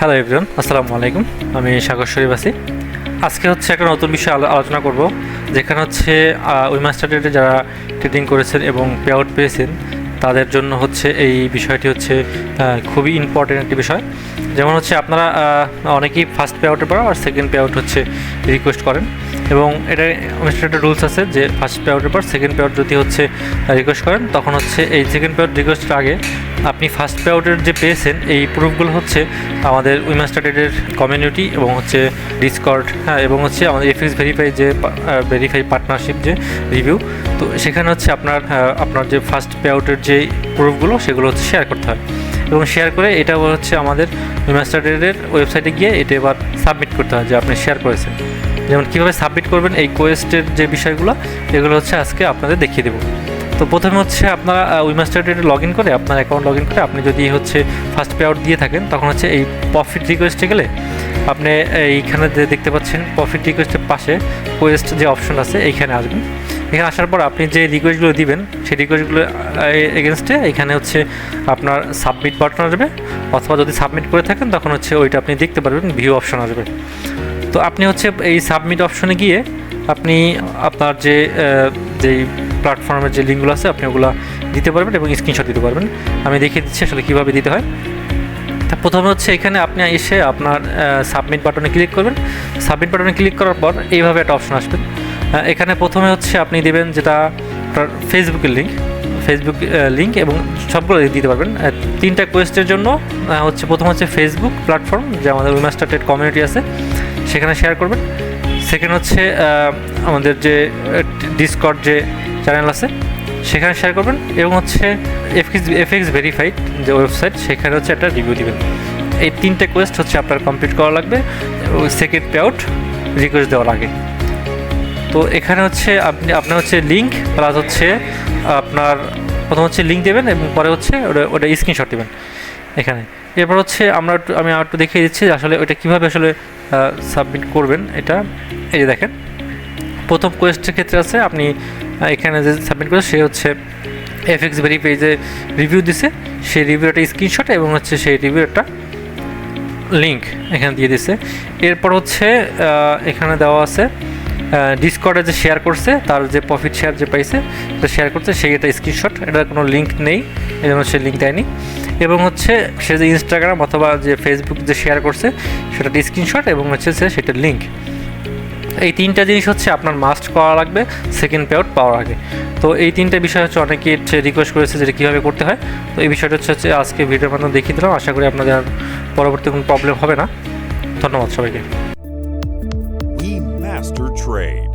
Hello everyone, আসসালামু আলাইকুম। আমি সাগর শরীফ আছি। আজকে হচ্ছে একটা নতুন বিষয়ে আলোচনা করব, যেখানে হচ্ছে উইমাস্টার ট্রেডে যারা ট্রেডিং করেছেন এবং পে আউট পেয়েছেন তাদের জন্য হচ্ছে এই বিষয়টি হচ্ছে খুবই ইম্পর্টেন্ট একটি বিষয়। যেমন হচ্ছে আপনারা অনেকেই ফার্স্ট পে আউটের পর আর সেকেন্ড পে আউট হচ্ছে রিকোয়েস্ট করেন, এবং এটা একটা রুলস আছে যে ফার্স্ট পে আউটের পর সেকেন্ড পে আউট যদি হচ্ছে রিকোয়েস্ট করেন, তখন হচ্ছে এই সেকেন্ড পে আউট রিকোয়েস্টের আগে আপনি ফার্স্ট পে আউটের যে পেয়েছেন এই প্রুফগুলো হচ্ছে আমাদের উইমাস্টার ট্রেডের কমিউনিটি এবং হচ্ছে ডিসকর্ড, এবং হচ্ছে আমাদের এফএক্স ভেরিফাই যে ভেরিফাই পার্টনারশিপ যে রিভিউ, তো সেখানে হচ্ছে আপনার যে ফার্স্ট পে আউটের যে প্রুফগুলো সেগুলো হচ্ছে শেয়ার করতে হয়, এবং শেয়ার করে এটা হচ্ছে আমাদের উইমাস্টার ট্রেডের ওয়েবসাইটে গিয়ে এটা এবার সাবমিট করতে হয় যে আপনি শেয়ার করেছেন। যেমন কীভাবে সাবমিট করবেন এই কোয়েস্টের যে বিষয়গুলো, এগুলো হচ্ছে আজকে আপনাদের দেখিয়ে দেবো। তো প্রথমে হচ্ছে আপনারা উইমাস্টার ট্রেডে লগ ইন করে আপনার অ্যাকাউন্ট লগ ইন করে আপনি যদি হচ্ছে ফার্স্ট পে আউট দিয়ে থাকেন, তখন হচ্ছে এই প্রফিট রিকোয়েস্টে গেলে আপনি এইখানে যে দেখতে পাচ্ছেন প্রফিট রিকোয়েস্টের পাশে কোয়েস্ট যে অপশন আছে এইখানে আসবেন। এখানে আসার পর আপনি যে রিকোয়েস্টগুলো দিবেন সেই রিকোয়েস্টগুলো এগেনস্টে এখানে হচ্ছে আপনার সাবমিট বাটন আসবে, অথবা যদি সাবমিট করে থাকেন তখন হচ্ছে ওইটা আপনি দেখতে পারবেন, ভিউ অপশন আসবে। তো আপনি হচ্ছে এই সাবমিট অপশনে গিয়ে আপনি আপনার যেই প্ল্যাটফর্মের যে লিঙ্কগুলো আছে আপনি ওগুলো দিতে পারবেন এবং স্ক্রিনশট দিতে পারবেন। আমি দেখিয়ে দিচ্ছি আসলে কীভাবে দিতে হয়। তা প্রথমে হচ্ছে এখানে আপনি এসে আপনার সাবমিট বাটনে ক্লিক করবেন। সাবমিট বাটনে ক্লিক করার পর এইভাবে একটা অপশন আসবে। এখানে প্রথমে হচ্ছে আপনি দেবেন যেটা ফেসবুকের লিঙ্ক এবং সবগুলো দিতে পারবেন। তিনটা কোয়েস্টের জন্য হচ্ছে প্রথম হচ্ছে ফেসবুক প্ল্যাটফর্ম যে আমাদের উইমাস্টার ট্রেড কমিউনিটি আছে সেখানে শেয়ার করবেন। সেকেন্ড হচ্ছে আমাদের যে ডিসকর্ড যে চ্যানেল আছে সেখানে শেয়ার করবেন, এবং হচ্ছে এফএক্স ভেরিফাইড যে ওয়েবসাইট সেখানে হচ্ছে একটা রিভিউ দিবেন। এই তিনটে কোয়েস্ট হচ্ছে আপনার কমপ্লিট করা লাগবে সেকেন্ড পে আউট রিকোয়েস্ট দেওয়ার আগে। তো এখানে হচ্ছে আপনার হচ্ছে লিঙ্ক প্লাস হচ্ছে আপনার প্রথম হচ্ছে লিঙ্ক দেবেন এবং পরে হচ্ছে ওটা স্ক্রিনশট দেবেন এখানে। এরপর হচ্ছে আমি একটু দেখিয়ে দিচ্ছি আসলে ওইটা কীভাবে আসলে সাবমিট করবেন। এটা এই যে দেখেন প্রথম কোয়েস্টের ক্ষেত্রে আছে আপনি এখানে যে সাবমিট করে সে হচ্ছে এফএক্স ভেরিফাই যে রিভিউ দিছে সেই রিভিউর একটা স্ক্রিনশট এবং হচ্ছে সেই রিভিউর একটা লিঙ্ক এখানে দিয়ে দিছে। এরপর হচ্ছে এখানে দেওয়া আছে ডিসকর্ডে যে শেয়ার করছে তার যে প্রফিট শেয়ার যে পাইছে সেটা শেয়ার করছে সেই একটা স্ক্রিনশট, এটার কোনো লিঙ্ক নেই এই জন্য সে লিঙ্ক দেয়নি। এবং হচ্ছে সে যে ইনস্টাগ্রাম অথবা যে ফেসবুক যে শেয়ার করছে সেটা স্ক্রিনশট এবং হচ্ছে সেটার লিঙ্ক। এই তিনটা জিনিস হচ্ছে আপনার মাস্ট করা লাগবে সেকেন্ড পে আউট পাওয়ার আগে। তো এই তিনটা বিষয় হচ্ছে অনেকে রিকোয়েস্ট করেছে যেটা কীভাবে করতে হয়। তো এই বিষয়টা হচ্ছে আজকে ভিডিওর মাধ্যমে দেখিয়ে দিলাম। আশা করি আপনাদের পরবর্তী কোনো প্রবলেম হবে না। ধন্যবাদ সবাইকে। We master trade.